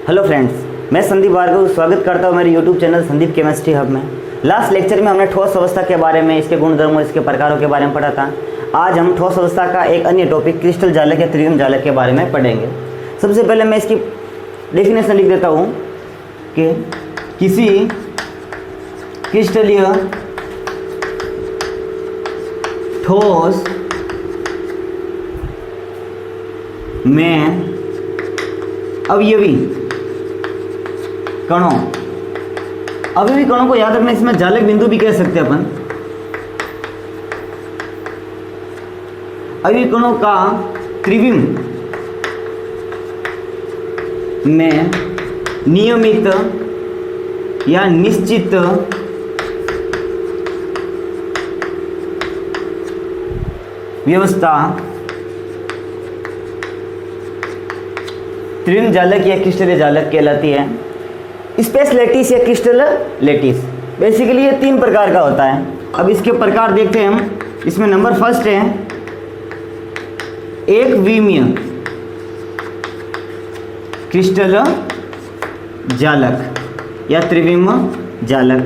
Hello friends, मैं संदीप भार्गव स्वागत करता हूँ मेरे YouTube channel Sandeep chemistry hub में। लास्ट लेक्चर में हमने ठोस अवस्था के बारे में, इसके गुणधर्म और इसके प्रकारों के बारे में पढ़ा था। आज हम ठोस अवस्था का एक अन्य टॉपिक क्रिस्टल जालक या त्रिविम जालक के बारे में पढ़ेंगे। सबसे पहले मैं इसकी डेफिनेशन लिख देता हूँ कि किसी क्रिस्टलीय ठोस में अवयवी कणों, अवयवी कणों को याद रखना, इसमें जालक बिंदु भी कह सकते हैं अपन। अवयवी कणों का त्रिविम में नियमित या निश्चित व्यवस्था त्रिविम जालक या क्रिस्टलीय जालक कहलाती है। स्पेस लैटिस या क्रिस्टल लैटिस, बेसिकली ये तीन प्रकार का होता है। अब इसके प्रकार देखते हैं हम। इसमें नंबर फर्स्ट है एक विमीय क्रिस्टल जालक या त्रिविम जालक।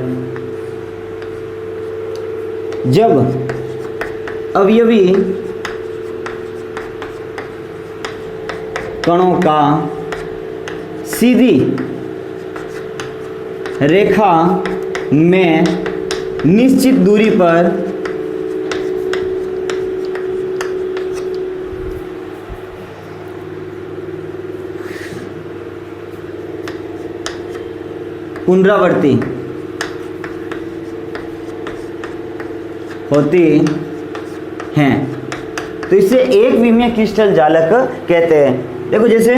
जब अवयवी कणों का सीधी रेखा में निश्चित दूरी पर पुनरावृत्ति होती हैं तो इसे एक विमीय क्रिस्टल जालक कहते हैं। देखो, जैसे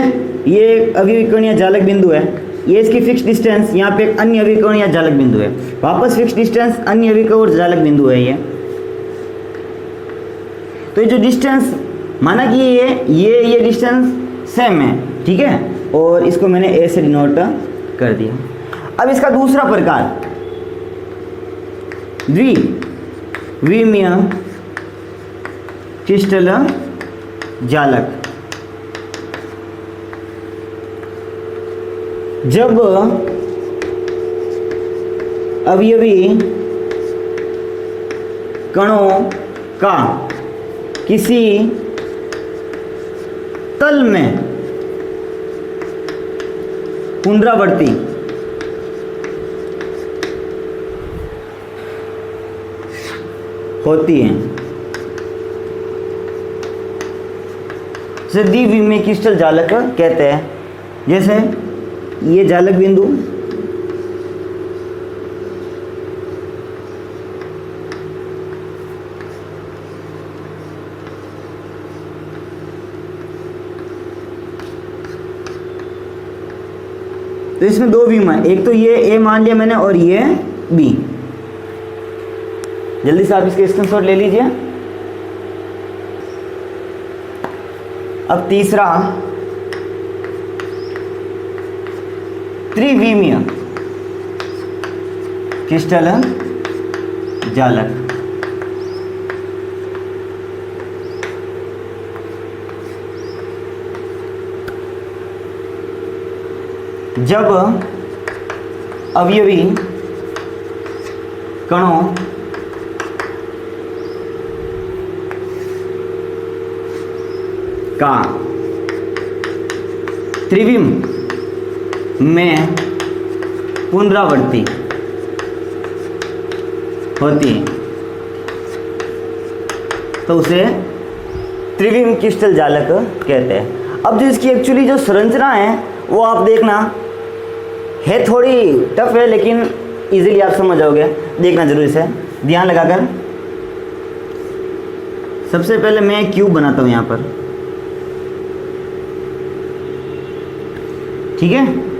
ये एक अवयवी कण या जालक बिंदु है, ये इसकी फिक्स डिस्टेंस, यहाँ पे एक अन्य अवयवी कण या जालक बिंदु है, वापस फिक्स डिस्टेंस, अन्य अवयवी कण और जालक बिंदु है ये। तो ये जो डिस्टेंस माना कि ये डिस्टेंस सेम है, ठीक है, और इसको मैंने ए से डिनोट कर दिया। अब इसका दूसरा प्रकार द्विविमीय क्रिस्टल जालक। जब अवयवी कणों का किसी तल में पुनरावृत्ति होती है, इसे द्विविमीय क्रिस्टल जालक कहते हैं। जैसे ये जालक बिंदु, तो इसमें दो बीम है, एक तो ये ए मान लिया मैंने और ये बी। जल्दी से आप इसके स्क्रीनशॉट ले लीजिए। अब तीसरा त्रिविमीय क्रिस्टल जालक। जब अवयवी कणों का त्रिविम में पुनरावृत्ति होती है तो उसे त्रिविम क्रिस्टल जालक कहते हैं। अब जो इसकी एक्चुअली जो संरचना है वो आप देखना है, थोड़ी टफ है लेकिन इजीली आप समझ जाओगे। देखना जरूर इसे ध्यान लगाकर। सबसे पहले मैं क्यूब बनाता हूं यहां पर, ठीक है।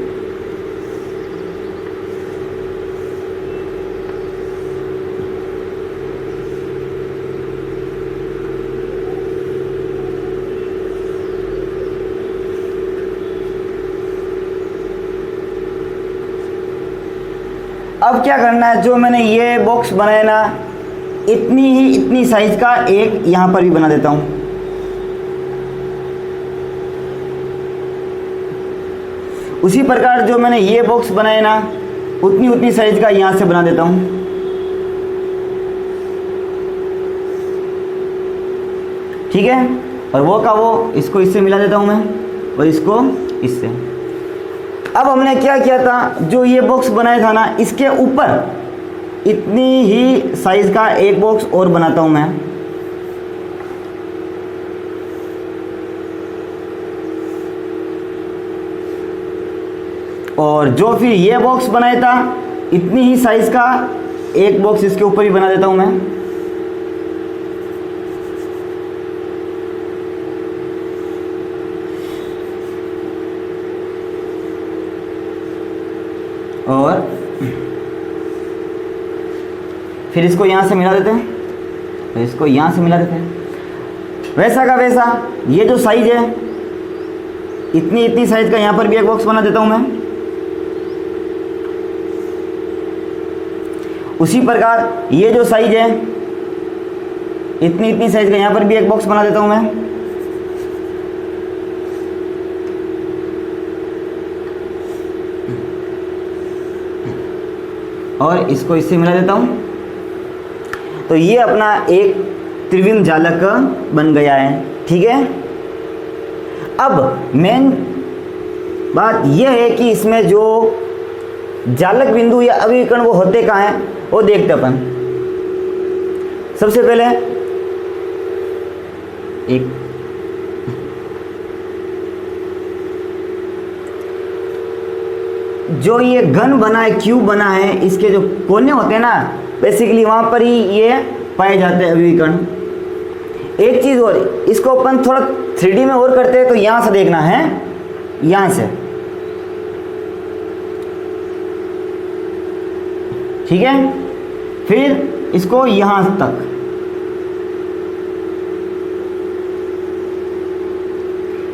अब क्या करना है, जो मैंने ये बॉक्स बनाया ना, इतनी साइज का एक यहाँ पर भी बना देता हूँ। उसी प्रकार जो मैंने ये बॉक्स बनाए ना, उतनी साइज का यहाँ से बना देता हूँ। ठीक है, और वो का वो इसको इससे मिला देता हूँ मैं, और इसको इससे। अब हमने क्या किया था, जो ये बॉक्स बनाया था ना, इसके ऊपर इतनी ही साइज का एक बॉक्स और बनाता हूँ मैं। और जो फिर ये बॉक्स बनाया था, इतनी ही साइज का एक बॉक्स इसके ऊपर ही बना देता हूँ मैं। और फिर इसको यहाँ से मिला देते हैं, तो इसको यहाँ से मिला देते हैं। वैसा का वैसा ये जो साइज है, इतनी साइज का यहाँ पर भी एक बॉक्स बना देता हूँ मैं। उसी प्रकार ये जो साइज है, इतनी साइज का यहाँ पर भी एक बॉक्स बना देता हूँ मैं। और इसको इससे मिला देता हूँ। तो ये अपना एक त्रिविम जालक बन गया है। ठीक है, अब मेन बात यह है कि इसमें जो जालक बिंदु या अभिकर्ण वो होते कहाँ हैं, वो देखते अपन। सबसे पहले एक जो ये घन बना है, क्यूब बना है, इसके जो कोने होते हैं ना, बेसिकली वहां पर ही ये पाए जाते हैं अभिकर्ण। एक चीज और, इसको अपन थोड़ा 3D में और करते हैं, तो यहां से देखना है, यहां से। ठीक है, फिर इसको यहां तक,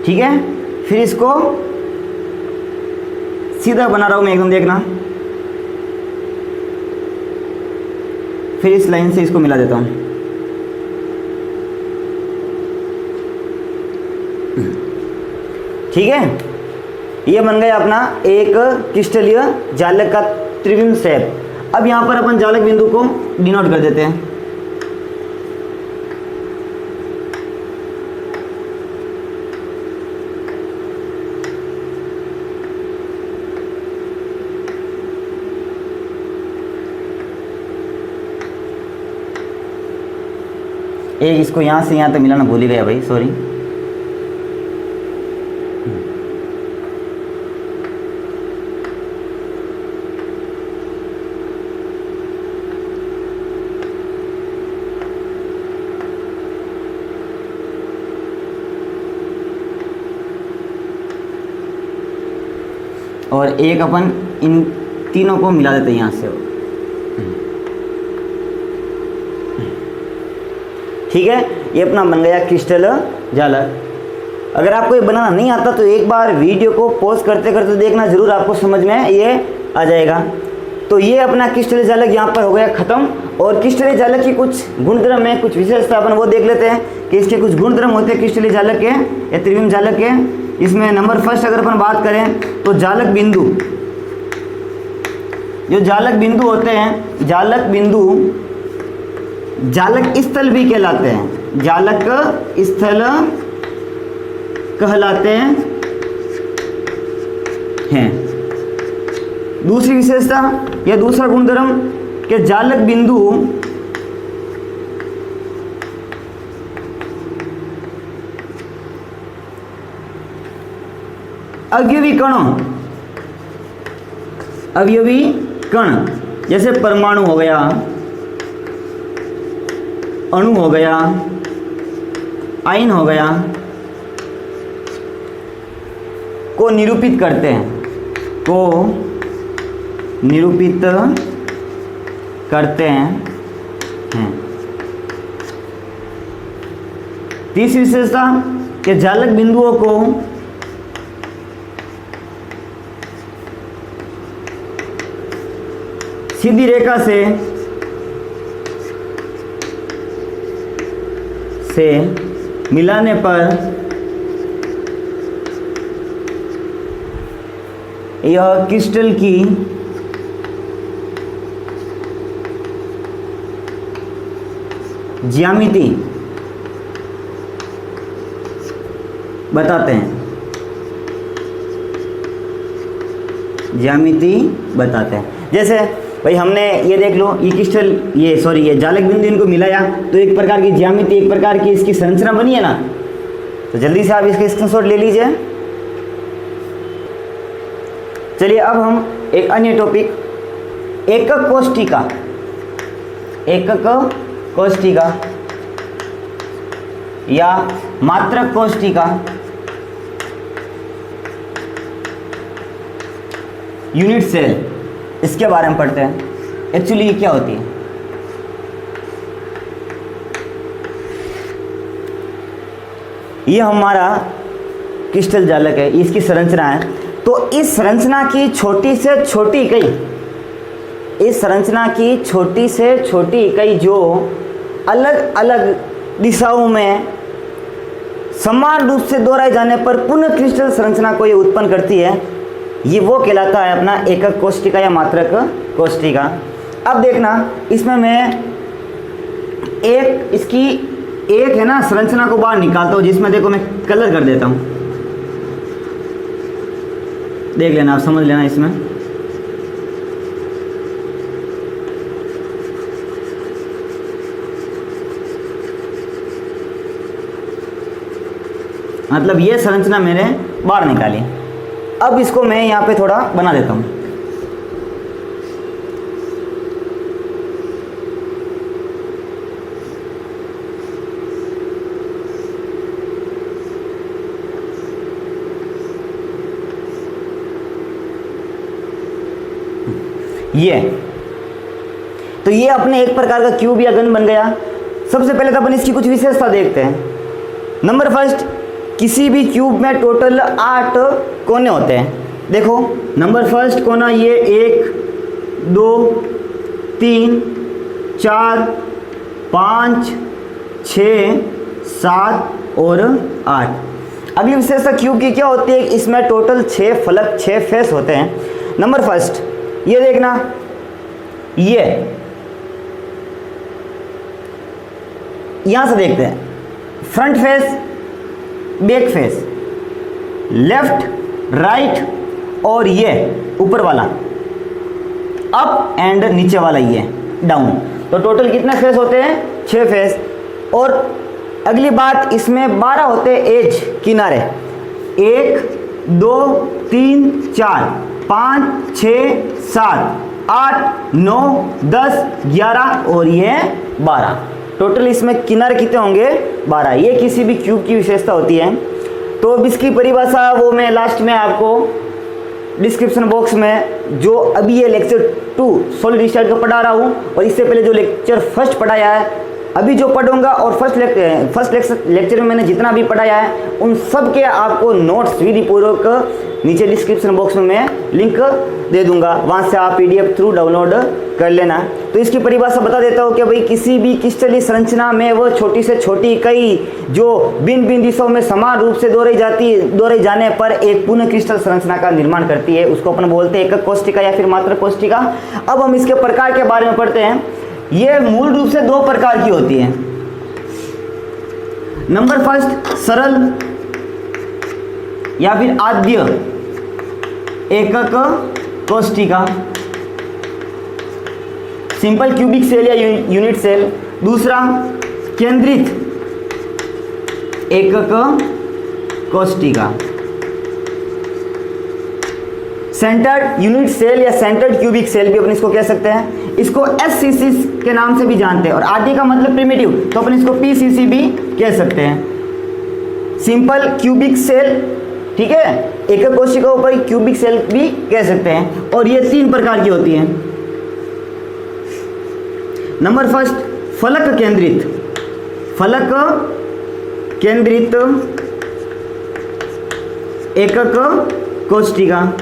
ठीक है, फिर इसको सीधा बना रहा हूं मैं एकदम, देखना। फिर इस लाइन से इसको मिला देता हूं। ठीक है, ये बन गया अपना एक क्रिस्टलीय जालक का त्रिविम शेप। अब यहां पर अपन जालक बिंदु को डिनोट कर देते हैं। एक इसको यहाँ से यहाँ तक मिलाना भूल ही गया भाई, सॉरी। और एक अपन इन तीनों को मिला देते हैं यहाँ से। ठीक है, ये अपना बन गया क्रिस्टल जालक। अगर आपको ये बनाना नहीं आता तो एक बार वीडियो को पॉज करते करते देखना, जरूर आपको समझ में ये आ जाएगा। तो ये अपना क्रिस्टल जालक यहाँ पर हो गया ख़त्म। और क्रिस्टल जालक की कुछ गुणधर्म है, कुछ विशेषता अपन वो देख लेते हैं कि इसके कुछ गुणधर्म होते हैं क्रिस्टल जालक के या त्रिविम जालक के। इसमें नंबर फर्स्ट अगर अपन बात करें तो जालक बिंदु, जो जालक बिंदु होते हैं, जालक बिंदु जालक स्थल भी कहलाते हैं, जालक स्थल कहलाते हैं। दूसरी विशेषता या दूसरा गुणधर्म कि जालक बिंदु अवयवी कणों, अवयवी कण जैसे परमाणु हो गया, अणु हो गया, आयन हो गया, को निरूपित करते हैं, को निरूपित करते हैं। तीसरी विशेषता कि जालक बिंदुओं को सीधी रेखा से मिलाने पर यह क्रिस्टल की ज्यामिति बताते हैं, ज्यामिति बताते हैं। जैसे भाई हमने ये देख लो, ये क्रिस्टल, ये जालक बिंदु इनको मिलाया तो एक प्रकार की ज्यामिति, एक प्रकार की इसकी संरचना बनी है ना। तो जल्दी से आप इसके स्क्रीनशॉट ले लीजिए। चलिए अब हम एक अन्य टॉपिक, एकक कोष्ठिका, एकक कोष्ठिका या मात्रक कोष्ठिका, यूनिट सेल, इसके बारे में पढ़ते हैं। एक्चुअली ये क्या होती है? ये हमारा क्रिस्टल जालक है, इसकी संरचना है। तो इस संरचना की छोटी से छोटी इकाई, इस संरचना की छोटी से छोटी इकाई जो अलग अलग दिशाओं में समान रूप से दोहराए जाने पर पुनः क्रिस्टल संरचना को ये उत्पन्न करती है, ये वो कहलाता है अपना एकक कोष्ठिका या मात्रक कोष्ठिका। अब देखना, इसमें मैं एक इसकी एक है ना संरचना को बाहर निकालता हूँ, जिसमें देखो मैं कलर कर देता हूँ, देख लेना, आप समझ लेना इसमें। मतलब ये संरचना मैंने बाहर निकाली। अब इसको मैं यहाँ पे थोड़ा बना देता हूँ। तो ये अपने एक प्रकार का क्यूब या घन बन गया। सबसे पहले तो अपन इसकी कुछ विशेषता देखते हैं। नंबर फर्स्ट, किसी भी क्यूब में टोटल 8 कोने होते हैं। देखो नंबर फर्स्ट कोना ये 1 2 3 4 5 6 7 और 8। अगली विशेषता क्यूब की क्या होती है? इसमें टोटल 6 फलक 6 फेस होते हैं। नंबर फर्स्ट ये देखना, ये यहां से देखते हैं, front face, back face, left right और ये ऊपर वाला अप एंड नीचे वाला ये डाउन। तो टोटल कितने फेस होते हैं? 6 फेस। और अगली बात, इसमें 12 होते हैं एज, किनारे। 1 2 3 4 5 6 7 8 9 10 11 और ये 12। टोटल इसमें किनारे कितने होंगे? 12। ये किसी भी क्यूब की विशेषता होती है। तो अब इसकी परिभाषा वो मैं लास्ट में आपको डिस्क्रिप्शन बॉक्स में, जो अभी ये लेक्चर 2 सॉलिड स्टेट का पढ़ा रहा हूँ और इससे पहले जो लेक्चर फर्स्ट पढ़ाया है, अभी जो पढ़ूंगा और फर्स्ट लेक्चर में मैंने जितना भी पढ़ाया है उन सब के आपको नोट्स विधि पूर्वक नीचे डिस्क्रिप्शन बॉक्स में मैं लिंक दे दूंगा, वहाँ से आप PDF थ्रू डाउनलोड कर लेना। तो इसकी परिभाषा बता देता हूँ कि भाई किसी भी क्रिस्टलीय संरचना में वो छोटी से छोटी इकाई जो भिन्न भिन्न दिशाओं में समान रूप से दोहराई जाने पर एक पूर्ण क्रिस्टल संरचना का निर्माण करती है, उसको अपन बोलते हैं एकक कोष्ठिका या फिर मात्रक कोष्ठिका। अब हम इसके प्रकार के बारे में पढ़ते हैं। ये मूल रूप से 2 प्रकार की होती है। नंबर फर्स्ट, सरल या फिर आद्य एकक कोष्ठिका, सिंपल क्यूबिक सेल या यूनिट सेल। दूसरा, केंद्रित एकक कोष्ठिका, सेंटर्ड यूनिट सेल या सेंटर्ड क्यूबिक सेल भी अपन इसको कह सकते हैं। इसको SCC के नाम से भी जानते हैं और आदि का मतलब प्रिमिटिव, तो अपन इसको PCC भी कह सकते हैं। सिंपल क्यूबिक सेल, ठीक है, एकक कोशिका ऊपर क्यूबिक सेल भी कह सकते हैं। और ये 3 प्रकार की होती हैं। नंबर फर्स्ट, फलक केंद्रित एकक कोष्ठिका,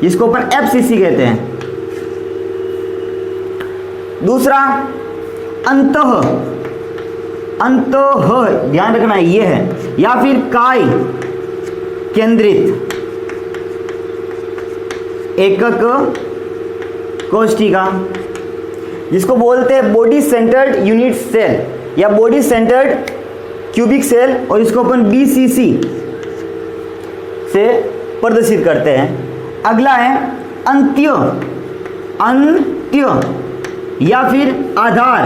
जिसको अपन FCC कहते हैं। दूसरा, अंतः ध्यान रखना ये है, या फिर काय केंद्रित एकक कोशिका, जिसको बोलते हैं बॉडी सेंटर्ड यूनिट सेल या बॉडी सेंटर्ड क्यूबिक सेल, और इसको अपन BCC से प्रदर्शित करते हैं। अगला है अंत्य या फिर आधार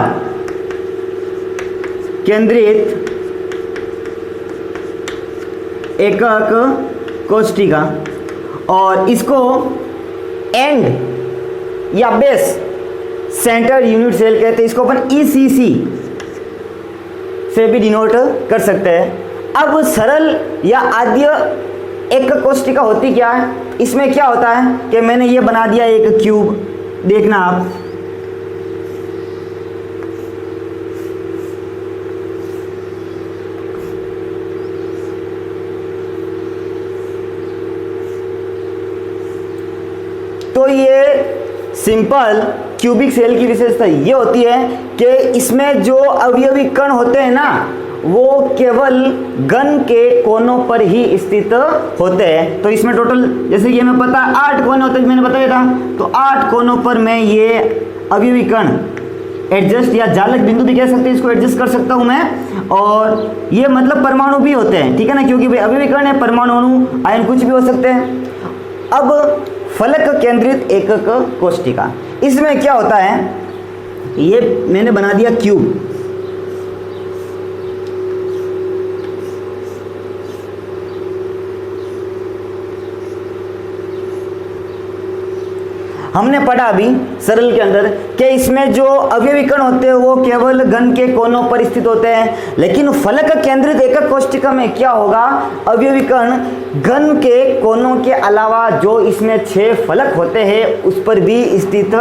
केंद्रित एकक कोशिका, और इसको एंड या बेस सेंटर यूनिट सेल कहते हैं। इसको अपन ECC से भी डिनोट कर सकते हैं। अब सरल या आद्य एकक कोशिका होती क्या है? इसमें क्या होता है कि मैंने ये बना दिया एक क्यूब, देखना आप, तो ये सिंपल क्यूबिक सेल की विशेषता ये होती है कि इसमें जो अवयवी कण होते हैं ना, वो केवल घन के कोनों पर ही स्थित होते हैं। तो इसमें टोटल, जैसे कि हमें पता है 8 कोने होते हैं, मैंने बताया था, तो 8 कोनों पर मैं ये अवयवी कण एडजस्ट या जालक बिंदु भी कह सकते हैं, इसको एडजस्ट कर सकता हूं मैं। और ये मतलब परमाणु भी होते हैं, ठीक है ना, क्योंकि भाई अवयवी कण है, परमाणु, अणु, आयन कुछ भी हो सकते हैं। अब फलक केंद्रित एकक कोशिका, इसमें क्या होता है, ये मैंने बना दिया क्यूब, हमने पढ़ा अभी सरल के अंदर कि इसमें जो अवयवी कण होते हैं वो केवल घन के कोनों पर स्थित होते हैं, लेकिन फलक केंद्रित एकक कोशिका में क्या होगा, अवयवी कण घन के कोनों के अलावा जो इसमें 6 फलक होते हैं उस पर भी स्थित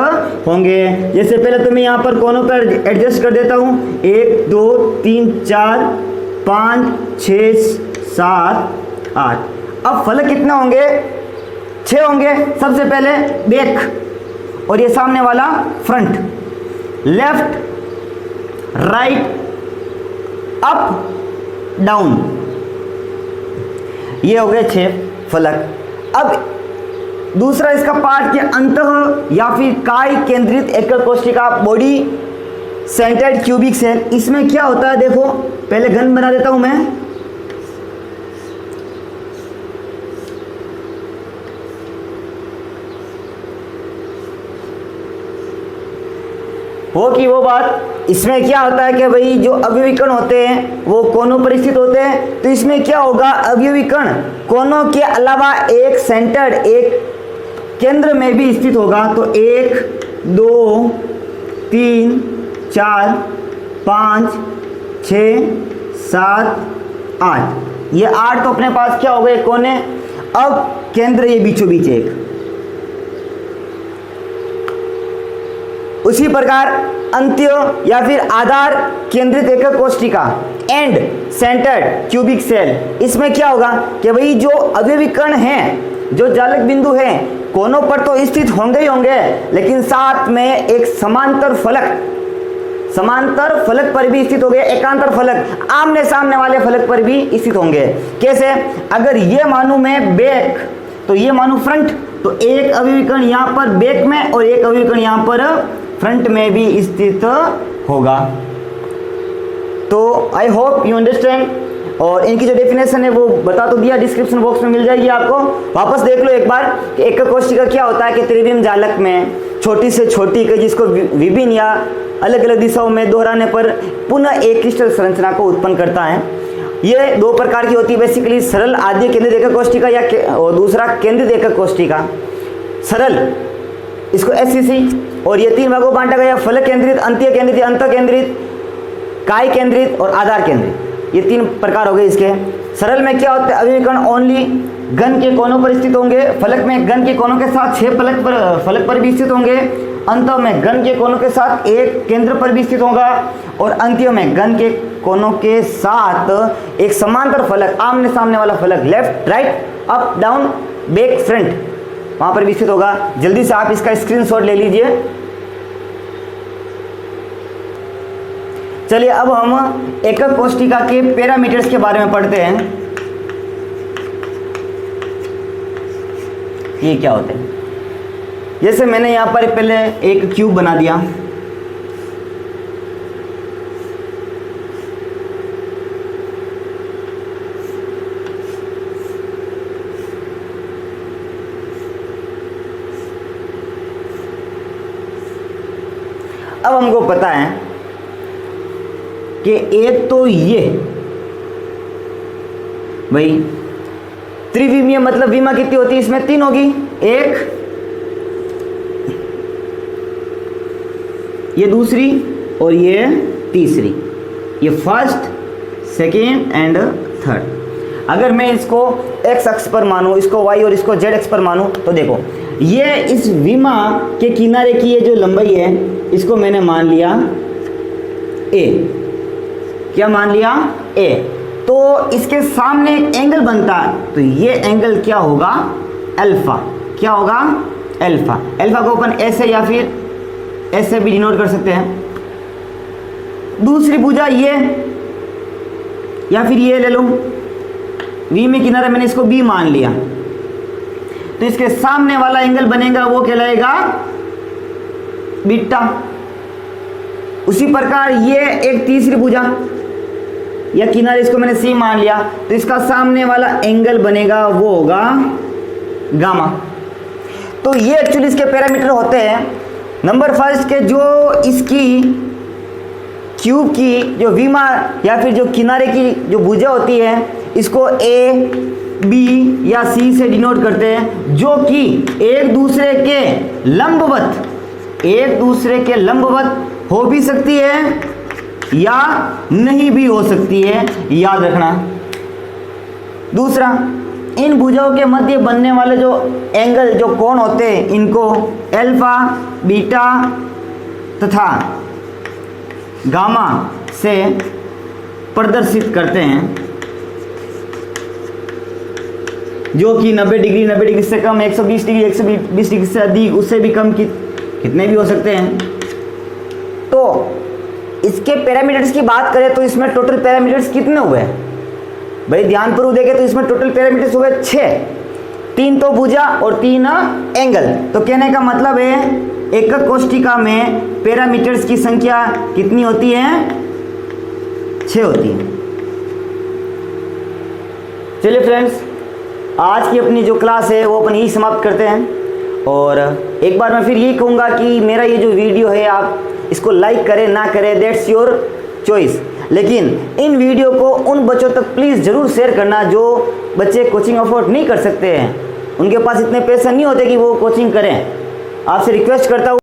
होंगे। जैसे पहले तो मैं यहाँ पर कोनों पर एडजस्ट कर देता हूँ, 1 2 3 4 5 6 7 8। अब फलक कितना होंगे, 6 होंगे। सबसे पहले बैक, और ये सामने वाला front, left right up down, ये हो गए 6 फलक। अब दूसरा इसका पार्ट के अंतः या फिर काय केंद्रित एकक कोशिका, बॉडी सेंटर्ड क्यूबिक सेल, इसमें क्या होता है देखो, पहले घन बना देता हूं मैं, वो की वो बात। इसमें क्या होता है कि भाई जो अवयवी कण होते हैं वो कोनों पर स्थित होते हैं, तो इसमें क्या होगा, अवयवी कण कोनों के अलावा एक सेंटर, एक केंद्र में भी स्थित होगा। तो 1 2 3 4 5 6 7 8, ये 8 तो अपने पास क्या हो गए, कोने। अब केंद्र ये बीचों बीच एक, उसी प्रकार अंत्य या फिर आधार केंद्रित एकक कोशिका, एंड सेंटर्ड क्यूबिक सेल, इसमें क्या होगा कि भाई जो अवयवी कण हैं, जो जालक बिंदु हैं, कोनों पर तो स्थित होंगे ही होंगे, लेकिन साथ में एक समांतर फलक पर भी स्थित होंगे, एकांतर फलक, आमने सामने वाले फलक पर भी स्थित होंगे। कैसे, अगर ये मानूं मैं बैक तो ये मानूं फ्रंट, तो एक अवयवी कण यहाँ पर बैक में और एक अवयवी कण यहाँ पर फ्रंट में भी स्थित होगा। तो आई होप यू अंडरस्टैंड, और इनकी जो डेफिनेशन है वो बता तो दिया, डिस्क्रिप्शन बॉक्स में मिल जाएगी आपको, वापस देख लो एक बार कि एकक कोशिका क्या होता है कि त्रिविम जालक में छोटी से छोटी इकाई जिसको विभिन्न या अलग अलग दिशाओं में दोहराने पर पुनः एक क्रिस्टल संरचना को उत्पन्न करता है। ये 2 प्रकार की होती है बेसिकली, सरल आद्य केंद्रित एकक कोशिका या और दूसरा केंद्रित एकक कोशिका। सरल इसको SCC, और ये 3 भागों बांटा गया, फलक केंद्रित, अंत्य केंद्रित, अंत केंद्रित, काय केंद्रित और आधार केंद्रित, ये 3 प्रकार हो गए इसके। सरल में क्या होता है, अवयवी कण ओनली घन के कोनों पर स्थित होंगे, फलक में घन के कोनों के साथ 6 फलक पर भी स्थित होंगे, अंत में घन के कोनों के साथ एक केंद्र पर भी स्थित होगा, और अंत्य में घन के कोनों के साथ एक समांतर फलक, आमने सामने वाला फलक, left right up down back front, वहां पर भी स्थित होगा। जल्दी से आप इसका स्क्रीनशॉट ले लीजिए। चलिए अब हम एकक कोशिका के पैरामीटर्स के बारे में पढ़ते हैं। ये क्या होते हैं, जैसे मैंने यहाँ पर पहले एक क्यूब बना दिया, अब हमको पता है कि एक तो ये भाई त्रिविमीय मतलब विमा कितनी होती है, इसमें 3 होगी, एक ये दूसरी और ये तीसरी, ये फर्स्ट सेकेंड एंड थर्ड। अगर मैं इसको x अक्ष पर मानूं, इसको y और इसको z अक्ष पर मानूं, तो देखो ये इस विमा के किनारे की ये जो लंबाई है इसको मैंने मान लिया a। क्या मान लिया? a। तो इसके सामने एक एंगल बनता है, तो ये एंगल क्या होगा? अल्फा। क्या होगा? अल्फा। अल्फा को अपन ऐसे या फिर ऐसे भी डिनोट कर सकते हैं। दूसरी भुजा ये या फिर ये ले लो, v में किनारा मैंने इसको b मान लिया, तो इसके सामने वाला एंगल बनेगा वो कहलाएगा बीटा। उसी प्रकार ये एक तीसरी भुजा या किनारे इसको मैंने c मान लिया, तो इसका सामने वाला एंगल बनेगा वो होगा गामा। तो ये एक्चुअली इसके पैरामीटर होते हैं। नंबर फर्स्ट के जो इसकी क्यूब की जो विमा या फिर जो किनारे की जो भुजा होती है इसको a, b या c से डिनोट करते हैं, जो कि एक दूसरे के लंबवत हो भी सकती है या नहीं भी हो सकती है, याद रखना। दूसरा, इन भुजाओं के मध्य बनने वाले जो एंगल जो कोण होते हैं इनको अल्फा, बीटा तथा गामा से प्रदर्शित करते हैं, जो कि 90 डिग्री से कम, 120 डिग्री, 120 डिग्री से अधिक, उससे भी कम कितने भी हो सकते हैं। तो इसके पैरामीटर्स की बात करें तो इसमें टोटल पैरामीटर्स कितने हुए भाई? ध्यानपूर्वक देखें तो इसमें टोटल पैरामीटर्स हुए 6। 3 तो भुजा और 3 एंगल। तो कहने का मतलब है एकक कोष्ठिका में पैरामीटर्स की संख्या कितनी होती है? 6 होती है। चलिए फ्रेंड्स, आज की अपनी जो क्लास है वो अपन यही समाप्त करते हैं। और एक बार मैं फिर यही कहूँगा कि मेरा ये जो वीडियो है आप इसको लाइक करें ना करें, दैट्स योर चॉइस, लेकिन इन वीडियो को उन बच्चों तक प्लीज़ ज़रूर शेयर करना जो बच्चे कोचिंग अफोर्ड नहीं कर सकते हैं, उनके पास इतने पैसे नहीं होते कि वो कोचिंग करें। आपसे रिक्वेस्ट करता हूँ